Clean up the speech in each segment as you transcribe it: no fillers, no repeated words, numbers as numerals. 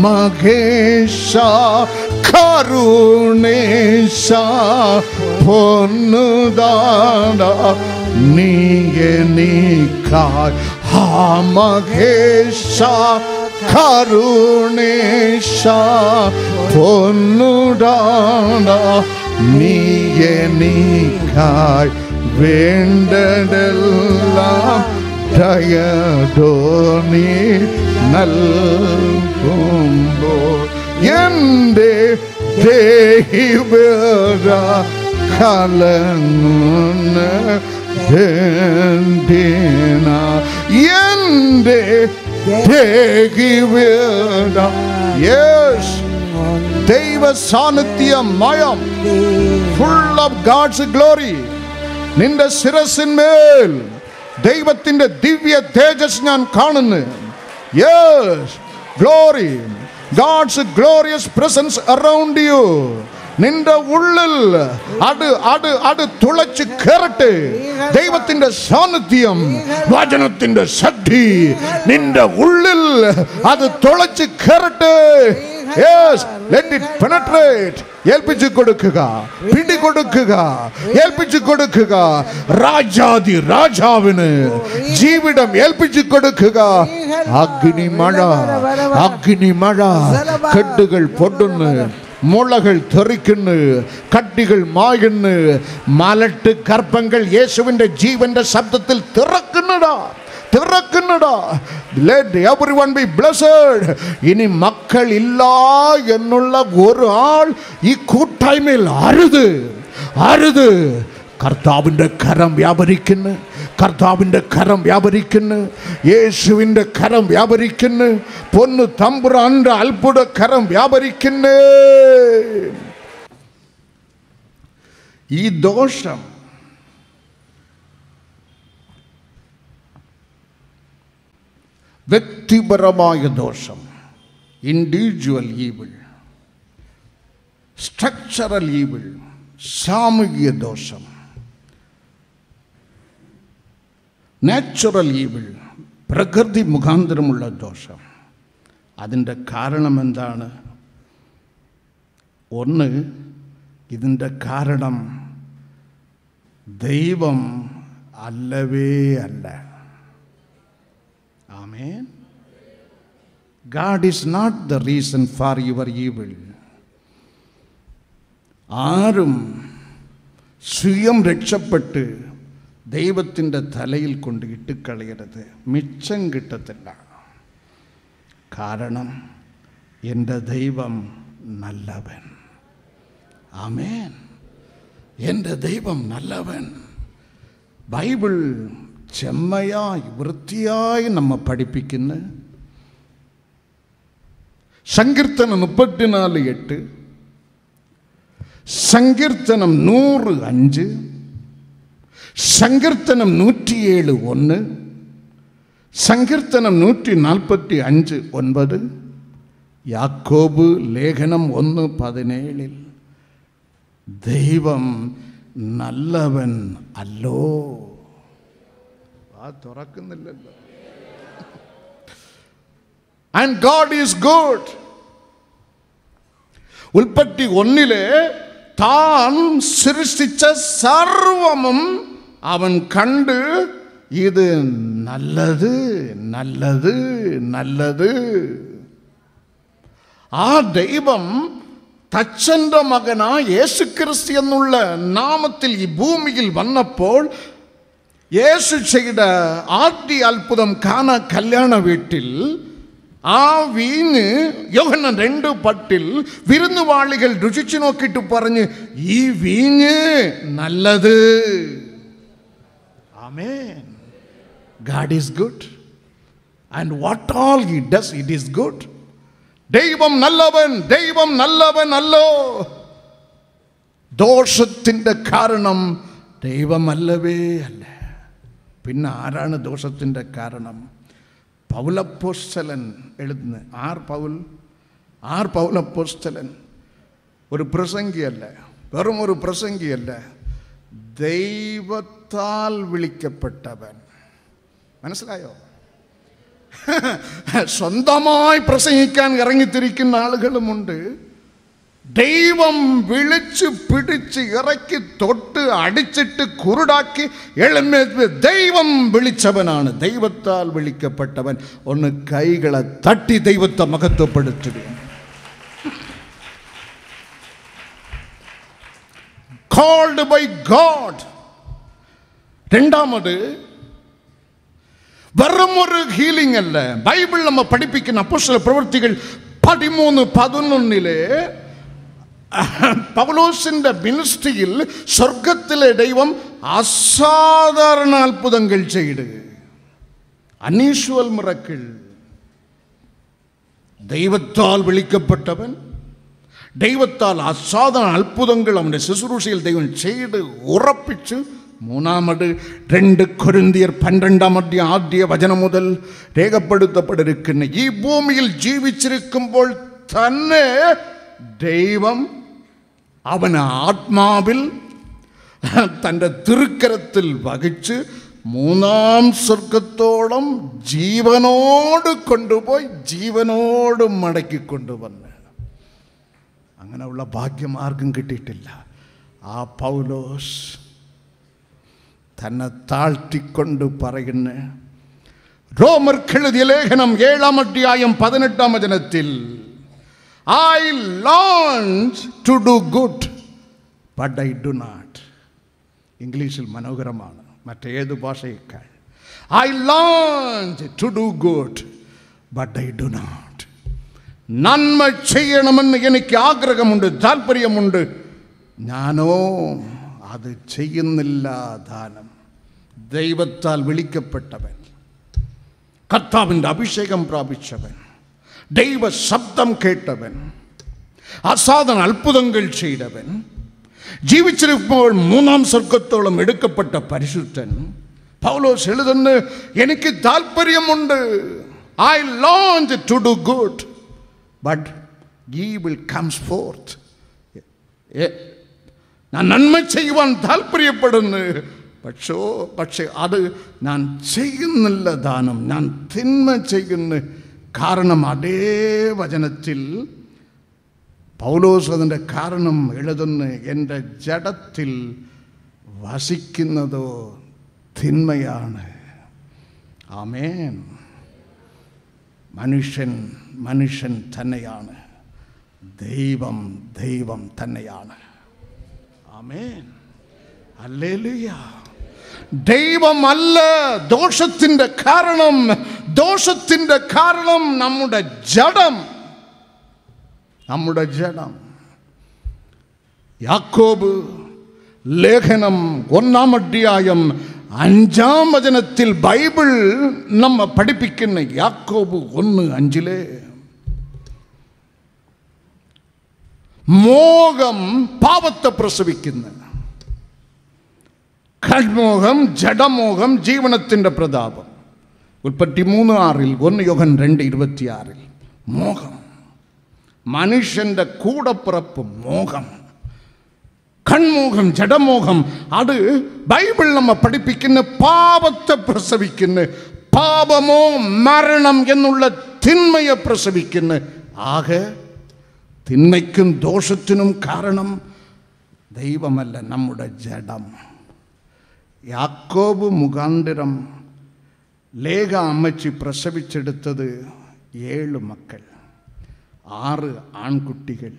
Magesha Karunesha Ponudana Niye Nikai Magesha Karunesha Ponudana Niye Nikai Vendadella Dayadoni നൽകുമ്പോ എൻ്റെ ദൈവര കലങ്ങുന്ന എൻ്റെ ദൈവര yes ദൈവ സാന്നിധ്യമയം full of God's glory നിന്റെ ശിരസിന്മേൽ ദൈവത്തിന്റെ ദിവ്യ തേജസ് ഞാൻ കാണുന്നു. Yes, glory, God's glorious presence around you. നിന്റെ ഉള്ളിൽ അത് തുളച്ച് കയറട്ടെ. ദൈവത്തിന്റെ സാന്നിധ്യം, വചനത്തിന്റെ ശക്തി നിന്റെ ഉള്ളിൽ അത് തുളച്ച് കയറട്ടെ. Yes, let it penetrate. ഏൽപ്പിച്ചു കൊടുക്കുക, പിടികൊടുക്കുക, ഏൽപ്പിച്ചു കൊടുക്കുക. രാജാതി രാജാവിന് ജീവിതം ഏൽപ്പിച്ചു കൊടുക്കുക. അഗ്നിമഴ, അഗ്നിമഴ, കെട്ടുകൾ പൊടുന്നു, മുളകൾ തെറിക്കുന്നു, കട്ടികൾ മായുന്നു, മലട്ട് ഗർഭങ്ങൾ യേശുവിന്റെ ജീവന്റെ ശബ്ദത്തിൽ തിറക്കുന്നടാ, തിറക്കുന്നടാ. Let everyone be blessed. ഇനി മക്കൾ ഇല്ല എന്നുള്ള ഒരു ആൾ ഈ കൂട്ടായ്മയിൽ അരുത്, അരുത്. കർത്താവിൻ്റെ കരം വ്യാപരിക്കുന്നു, കർത്താവിൻ്റെ കരം വ്യാപരിക്കുന്നു, യേശുവിൻ്റെ കരം വ്യാപരിക്കുന്നു, പൊന്നു തമ്പുരാന്റെ അത്ഭുത കരം വ്യാപരിക്കുന്നു. ഈ ദോഷം വ്യക്തിപരമായ ദോഷം, ഇൻഡിവിജ്വൽ ഈവിൾ, സ്ട്രക്ചറൽ ഈവിൾ, സാമൂഹിക ദോഷം, നാച്ചുറൽ ഈവിൾ, പ്രകൃതി മുഖാന്തരമുള്ള ദോഷം. അതിൻ്റെ കാരണം എന്താണ്? ഒന്ന്, ഇതിൻ്റെ കാരണം ദൈവം അല്ലവേ അല്ല. Amen. God is not the reason for your evil. ആരും സ്വയം രക്ഷപ്പെട്ട് ദൈവത്തിൻ്റെ തലയിൽ കൊണ്ട് ഇട്ടുകളയരുത്, മിച്ചം കിട്ടത്തില്ല. കാരണം എൻ്റെ ദൈവം നല്ലവൻ. ആമേൻ. എൻ്റെ ദൈവം നല്ലവൻ. ബൈബിൾ ചെമ്മയായി വൃത്തിയായി നമ്മെ പഠിപ്പിക്കുന്ന സങ്കീർത്തനം 34:8, സങ്കീർത്തനം 105, സങ്കീർത്തനം 107:1, സങ്കീർത്തനം 145:9, യാക്കോബ് ലേഖനം 1:17 ദൈവം നല്ലവൻ അല്ലോ. തുറക്കുന്നില്ലല്ലോ. And God is good. ഉൽപ്പത്തി 1 താൻ സൃഷ്ടിച്ച സർവമും അവൻ കണ്ട് ഇത് നല്ലത്, നല്ലത്, നല്ലത്. ആ ദൈവം തച്ചന്റെ മകനായ യേശുക്രിസ്തു എന്നുള്ള നാമത്തിൽ ഈ ഭൂമിയിൽ വന്നപ്പോൾ യേശു ചെയ്ത ആദ്യ അത്ഭുതം കാന കല്യാണ വീട്ടിൽ ആ വീഞ്ഞ് യോഹന്നാൻ 2:10 വിരുന്നുവാളികൾ രുചിച്ചു നോക്കിയിട്ട് പറഞ്ഞ് ഈ വീഞ്ഞ് നല്ലത്. ആമേൻ. God is good and what all he does it is good. ദൈവം നല്ലവൻ, ദൈവം നല്ലവൻ അല്ലോ. ദോഷത്തിൻ്റെ കാരണം ദൈവമല്ലവേ അല്ല. പിന്നെ ആരാണ് ദോഷത്തിൻ്റെ കാരണം? പൗലപ്പോസ്തലൻ എഴുതുന്ന ആർ പൗലപ്പോസ്തലൻ ഒരു പ്രസംഗിയല്ല, വെറും ഒരു പ്രസംഗിയല്ല, ദൈവത്താൽ വിളിക്കപ്പെട്ടവൻ. മനസ്സിലായോ? സ്വന്തമായി പ്രസംഗിക്കാൻ ഇറങ്ങിത്തിരിക്കുന്ന ആളുകളുമുണ്ട്. ദൈവം വിളിച്ച് പിടിച്ച് ഇറക്കി തൊട്ട് അടിച്ചിട്ട് കുരുടാക്കി എഴുന്നേൽപ്പ് ദൈവം വിളിച്ചവനാണ്, ദൈവത്താൽ വിളിക്കപ്പെട്ടവൻ. ഒന്ന് കൈകളെ തട്ടി ദൈവത്തെ മഹത്വപ്പെടുത്തുക. Called by God. രണ്ടാമത്, വെറും ഒരു ഹീലിംഗ് അല്ല. ബൈബിൾ നമ്മ പഠിപ്പിക്കുന്ന അപ്പോസ്തല പ്രവൃത്തികൾ 13:11 പൗലോസിന്റെ മിനിസ്ട്രിയിൽ സ്വർഗത്തിലെ ദൈവം അസാധാരണ അത്ഭുതങ്ങൾ ചെയ്ത്, അൺയൂഷ്വൽ മിറക്കിൾ. ദൈവത്താൽ വിളിക്കപ്പെട്ടവൻ, ദൈവത്താൽ അസാധാരണ അത്ഭുതങ്ങൾ അവൻ്റെ ശുശ്രൂഷയിൽ ദൈവം ചെയ്ത് ഉറപ്പിച്ച്. മൂന്നാമത് 2 കൊരിന്ത്യർ 12 മുതൽ രേഖപ്പെടുത്തപ്പെട്ടിരിക്കുന്ന ഈ ഭൂമിയിൽ ജീവിച്ചിരിക്കുമ്പോൾ തന്നെ ദൈവം അവൻ ആത്മാവിൽ തൻ്റെ തിരുക്കരത്തിൽ വഹിച്ച് 3-ാം സ്വർഗത്തോളം ജീവനോട് കൊണ്ടുപോയി ജീവനോട് മടക്കിക്കൊണ്ടുവന്ന്. അങ്ങനെയുള്ള ഭാഗ്യം ആർക്കും കിട്ടിയിട്ടില്ല. ആ പൗലോസ് തന്നെ താഴ്ത്തിക്കൊണ്ട് പറയുന്ന റോമർക്കെഴുതിയ ലേഖനം 7:18 I learned to do good but I do not. ഇംഗ്ലീഷിൽ മനോഹരമാണ് മറ്റേത് ഭാഷയേക്കാൾ. I learned to do good but I do not. നന്മ ചെയ്യണമെന്ന് എനിക്ക് ആഗ്രഹമുണ്ട്, താല്പര്യമുണ്ട്, ഞാനോ അത് ചെയ്യുന്നില്ല. ദാനം. ദൈവത്താൽ വിളിക്കപ്പെട്ടവൻ, കർത്താവിൻ്റെ അഭിഷേകം പ്രാപിച്ചവൻ, ദൈവ ശബ്ദം കേട്ടവൻ, അസാധാരണ അത്ഭുതങ്ങൾ ചെയ്തവൻ, ജീവിച്ചിരിക്കുമ്പോൾ 3-ാം സ്വർഗത്തോളം എടുക്കപ്പെട്ട പരിശുദ്ധൻ പൗലോസ് എഴുതുന്നു, എനിക്ക് താല്പര്യമുണ്ട്. I learned to do good but evil comes forth. ഞാൻ നന്മ ചെയ്യുവാൻ താല്പര്യപ്പെടുന്നു, പക്ഷേ അത് ഞാൻ ചെയ്യുന്നില്ല. ദാനം ഞാൻ തിന്മ ചെയ്യുന്നു. കാരണം അതേ വചനത്തിൽ പൗലോസ് അതിൻ്റെ കാരണം എഴുതുന്നു, എൻ്റെ ജഡത്തിൽ വസിക്കുന്നതോ തിന്മയാണ്. ആമേൻ. മനുഷ്യൻ തന്നെയാണ്, ദൈവം തന്നെയാണ്. ആമേൻ. ഹല്ലേലൂയ. ദൈവമല്ല ദോഷത്തിൻ്റെ കാരണം നമ്മുടെ ജഡം. യാക്കോബ് ലേഖനം 1:5 ബൈബിൾ നമ്മ പഠിപ്പിക്കുന്ന യാക്കോബ് 1:5 മോഹം പാപത്തെ പ്രസവിക്കുന്ന, കൺമോഹം ജഡമോഹം ജീവനത്തിൻ്റെ പ്രതാപം. ഉൽപ്പത്തി 3:6, 1 യോഹന്നാൻ 2:26 മോഹം, മനുഷ്യൻ്റെ കൂടപ്പിറപ്പ് മോഹം, കൺമോഹം ജഡമോഹം. അത് ബൈബിൾ നമ്മ പഠിപ്പിക്കുന്ന പാപത്തെ പ്രസവിക്കുന്ന, പാപമോ മരണം എന്നുള്ള തിന്മയെ പ്രസവിക്കുന്ന. ആകെ തിന്മയ്ക്കും ദോഷത്തിനും കാരണം ദൈവമല്ല, നമ്മുടെ ജഡം. യാക്കോബ് മുഖാന്തരം ലേഖ അമ്മച്ചി പ്രസവിച്ചെടുത്തത് 7 മക്കൾ, 6 ആൺകുട്ടികൾ,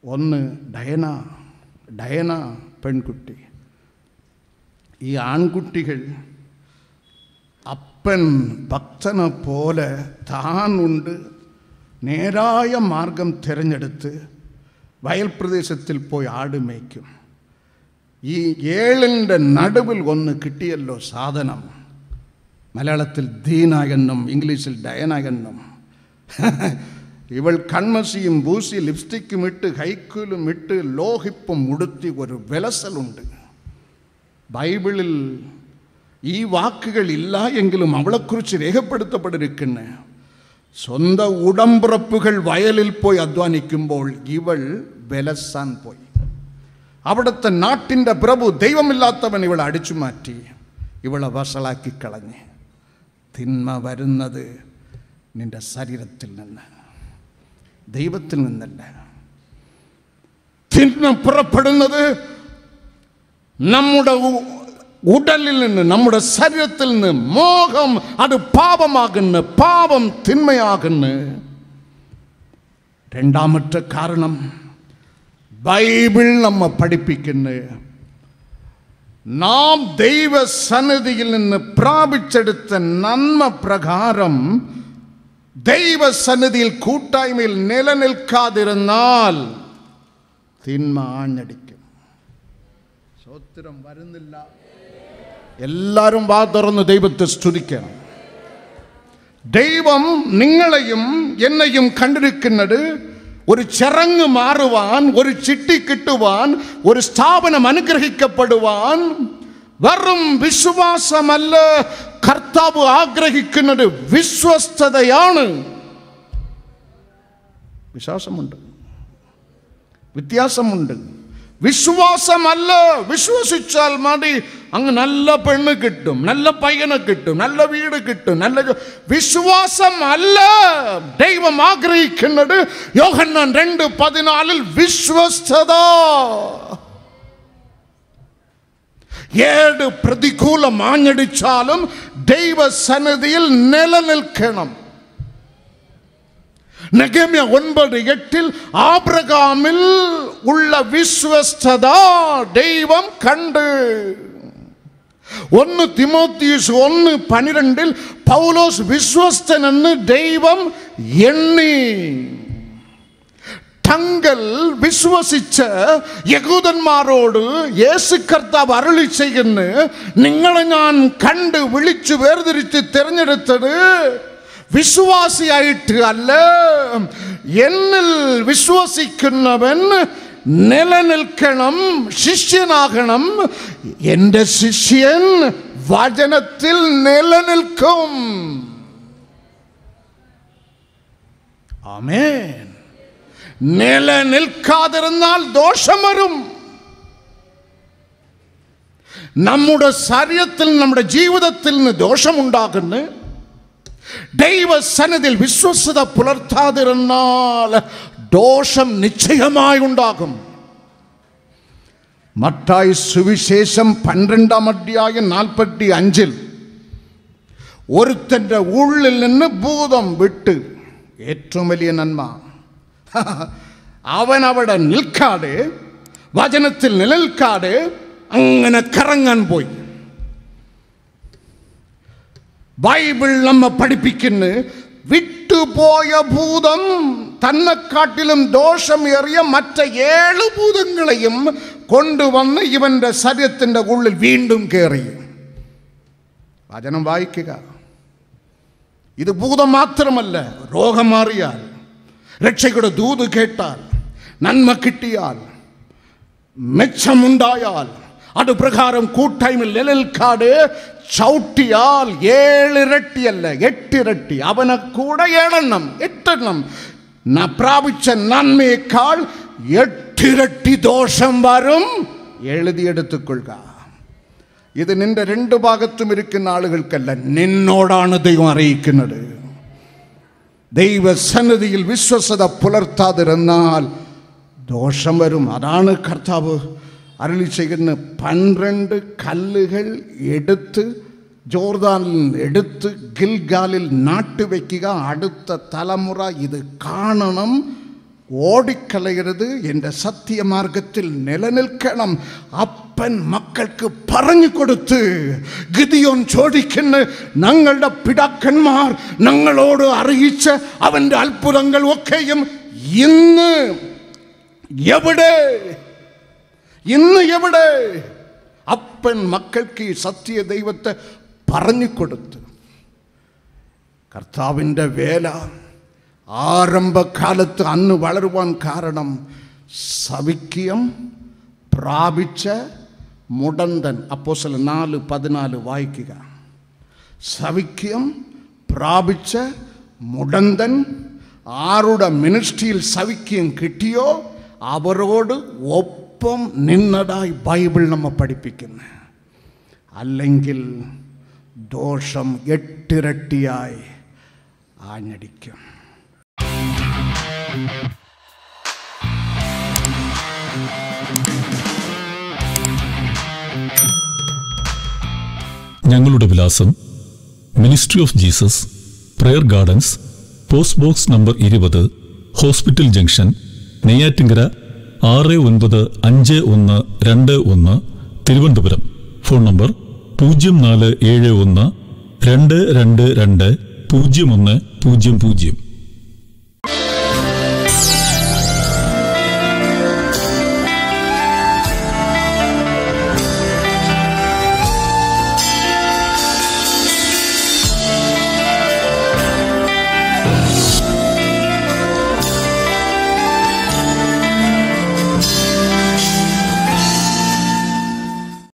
1 ഡയന പെൺകുട്ടി. ഈ ആൺകുട്ടികൾ അപ്പൻ ഭക്തനെ പോലെ താനുണ്ട് നേരായ മാർഗം തിരഞ്ഞെടുത്ത് വയൽ പ്രദേശത്തിൽ പോയി ആട് മേയ്ക്കും. ഈ 7ൻ്റെ നടുവിൽ 1 കിട്ടിയല്ലോ സാധനം. മലയാളത്തിൽ ദീന എന്നും ഇംഗ്ലീഷിൽ ഡയന എന്നും ഇവൾ കൺമസിയും പൂശി ലിപ്സ്റ്റിക്കും ഇട്ട് ഹൈക്കൂലും ഇട്ട് ലോഹിപ്പും ഉടുത്തി ഒരു വിലസലുണ്ട്. ബൈബിളിൽ ഈ വാക്കുകൾ ഇല്ല എങ്കിലും അവളെക്കുറിച്ച് രേഖപ്പെടുത്തപ്പെട്ടിരിക്കുന്ന സ്വന്തം ഉടമ്പുറപ്പുകൾ വയലിൽ പോയി അധ്വാനിക്കുമ്പോൾ ഇവൾ വിലസാൻ പോയി. അവിടുത്തെ നാട്ടിൻ്റെ പ്രഭു ദൈവമില്ലാത്തവൻ ഇവളെ അടിച്ചു മാറ്റി, ഇവളെ വഷളാക്കി കളഞ്ഞ്. തിന്മ വരുന്നത് നിന്റെ ശരീരത്തിൽ നിന്ന്, ദൈവത്തിൽ നിന്നല്ല. തിന്മ പുറപ്പെടുന്നത് നമ്മുടെ ഉടലിൽ നിന്ന്, നമ്മുടെ ശരീരത്തിൽ നിന്ന്. മോഹം അത് പാപമാകുന്നു, പാപം തിന്മയാകുന്നു. രണ്ടാമത്തെ കാരണം ബൈബിൾ നമ്മെ പഠിപ്പിക്കുന്നു, നാം ദൈവസന്നിധിയിൽ നിന്ന് പ്രാപിച്ചെടുത്ത നന്മ പ്രകാരം ദൈവസന്നിധിയിൽ കൂട്ടായ്മയിൽ നിലനിൽക്കാതിരുന്നാൽ തിന്മ ആഞ്ഞടിക്കും. സ്തോത്രം വരുന്നില്ല. എല്ലാവരും വാ തുറന്ന് ദൈവത്തെ സ്തുതിക്കണം. ദൈവം നിങ്ങളെയും എന്നെയും കണ്ടിരിക്കുന്നത് ഒരു ചിറങ്ങ് മാറുവാൻ, ഒരു ചിട്ടി കിട്ടുവാൻ, ഒരു സ്ഥാപനം അനുഗ്രഹിക്കപ്പെടുവാൻ. വെറും വിശ്വാസമല്ല കർത്താവ് ആഗ്രഹിക്കുന്നത്, വിശ്വസ്തതയാണ്. വിശ്വാസമുണ്ട്, വ്യത്യാസമുണ്ട്. വിശ്വാസമല്ല, വിശ്വസിച്ചാൽ മതി, അങ്ങ് നല്ല പെണ്ണ് കിട്ടും, നല്ല പയ്യനെ കിട്ടും, നല്ല വീട് കിട്ടും, നല്ല വിശ്വാസം അല്ല ദൈവം ആഗ്രഹിക്കുന്നത്. യോഹന്നാൻ 2:14 വിശ്വസ്തത. ഏത് പ്രതികൂലം ആഞ്ഞടിച്ചാലും ദൈവസന്നിധിയിൽ നിലനിൽക്കണം. നെഹെമ്യ 9:8 ആബ്രഹാമിൽ ഉള്ള വിശ്വസ്തത ദൈവം കണ്ട്. 1 തിമോത്തിയോസ് 1:12 പൗലോസ് വിശ്വസ്തനെന്ന് ദൈവം എണ്ണി. തങ്ങൾ വിശ്വസിച്ച യഹൂദന്മാരോട് യേശു കർത്താവ് അരുളി ചെയ്യുന്നു, നിങ്ങളെ ഞാൻ കണ്ട് വിളിച്ചു വേർതിരിച്ച് തിരഞ്ഞെടുത്തത് വിശ്വാസിയായിട്ട് അല്ല, എന്നിൽ വിശ്വസിക്കുന്നവൻ നിലനിൽക്കണം, ശിഷ്യനാകണം. എൻ്റെ ശിഷ്യൻ വചനത്തിൽ നിലനിൽക്കും. ആമേൻ. നിലനിൽക്കാതിരുന്നാൽ ദോഷം വരും. നമ്മുടെ ശരീരത്തിൽ, നമ്മുടെ ജീവിതത്തിൽ നിന്ന് ദോഷമുണ്ടാകുന്നു. ദൈവസന്നിധിയിൽ വിശ്വസ്തത പുലർത്താതിരുന്നാൽ ദോഷം നിശ്ചയമായി ഉണ്ടാകും. മത്തായി സുവിശേഷം 12:45 ഒരുത്തൻ്റെ ഉള്ളിൽ നിന്ന് ഭൂതം വിട്ട്, ഏറ്റവും വലിയ നന്മ, അവൻ അവിടെ നിൽക്കാതെ, വചനത്തിൽ നിലനിൽക്കാതെ അങ്ങനെ കറങ്ങാൻ പോയി. ബൈബിൾ നമ്മെ പഠിപ്പിക്കുന്നു, വിട്ടുപോയ ഭൂതം തന്നെക്കാട്ടിലും ദോഷമേറിയ മറ്റ് 7 ഭൂതങ്ങളെയും കൊണ്ടുവന്ന് ഇവന്റെ ശരീരത്തിൻ്റെ ഉള്ളിൽ വീണ്ടും കയറി. വചനം വായിക്കുക. ഇത് ഭൂതം മാത്രമല്ല, രോഗം മാറിയാൽ, രക്ഷയുടെ ദൂത് കേട്ടാൽ, നന്മ കിട്ടിയാൽ, മെച്ചമുണ്ടായാൽ, അത് പ്രകാരം കൂട്ടായ്മയിൽ നിലനിൽക്കാതെ ചവിട്ടിയാൽ 7 ഇരട്ടിയല്ല 8 ഇരട്ടി, അവനെ കൂടെ 7 എണ്ണം 8 എണ്ണം പ്രാപിച്ച നന്മയേക്കാൾ 8 ഇരട്ടി ദോഷം വരും. എഴുതിയെടുത്തുകൊള്ളുക. ഇത് നിന്റെ 2 ഭാഗത്തും ഇരിക്കുന്ന ആളുകൾക്കല്ല, നിന്നോടാണ് ദൈവം അറിയിക്കുന്നത്. ദൈവസന്നിധിയിൽ വിശ്വസ്തത പുലർത്താതിരുന്നാൽ ദോഷം വരും. അതാണ് കർത്താവ് അരുളി ചെയ്യുന്ന 12 കല്ലുകൾ എടുത്ത് ജോർദാനിൽ എടുത്ത് ഗിൽഗാലിൽ നാട്ടുവെക്കുക. അടുത്ത തലമുറ ഇത് കാണണം, ഓടിക്കളയരുത്, എൻ്റെ സത്യമാർഗത്തിൽ നിലനിൽക്കണം. അപ്പൻ മക്കൾക്ക് പറഞ്ഞു കൊടുത്ത് ഗിദിയോൻ ചോദിക്കുന്ന, ഞങ്ങളുടെ പിതാക്കന്മാർ ഞങ്ങളോട് അറിയിച്ച അവൻ്റെ അത്ഭുതങ്ങൾ ഒക്കെയും ഇന്ന് എവിടെ? അപ്പൻ മക്കൾക്ക് ഈ സത്യ ദൈവത്തെ പറഞ്ഞു കൊടുത്ത്. കർത്താവിൻ്റെ വേല ആരംഭ കാലത്ത് അന്ന് വളരുവാൻ കാരണം സൗഖ്യം പ്രാപിച്ച മുടന്തൻ. അപ്പോസ്തലൻ 4:14 വായിക്കുക. സൗഖ്യം പ്രാപിച്ച മുടന്തൻ, ആരുടെ മിനിസ്ട്രിയിൽ സൗഖ്യം കിട്ടിയോ അവരോട് ഒപ്പം നിന്നതായി ബൈബിൾ നമ്മെ പഠിപ്പിക്കുന്നു. അല്ലെങ്കിൽ ദോഷം 8 ഇരട്ടിയായി ആഞ്ഞടിക്കും. ഞങ്ങളുടെ വിലാസം: ministry of Jesus, prayer gardens, post box number 20, hospital junction, Neyyattinkara 695121, Thiruvananthapuram. Phone number 0471 222 0100.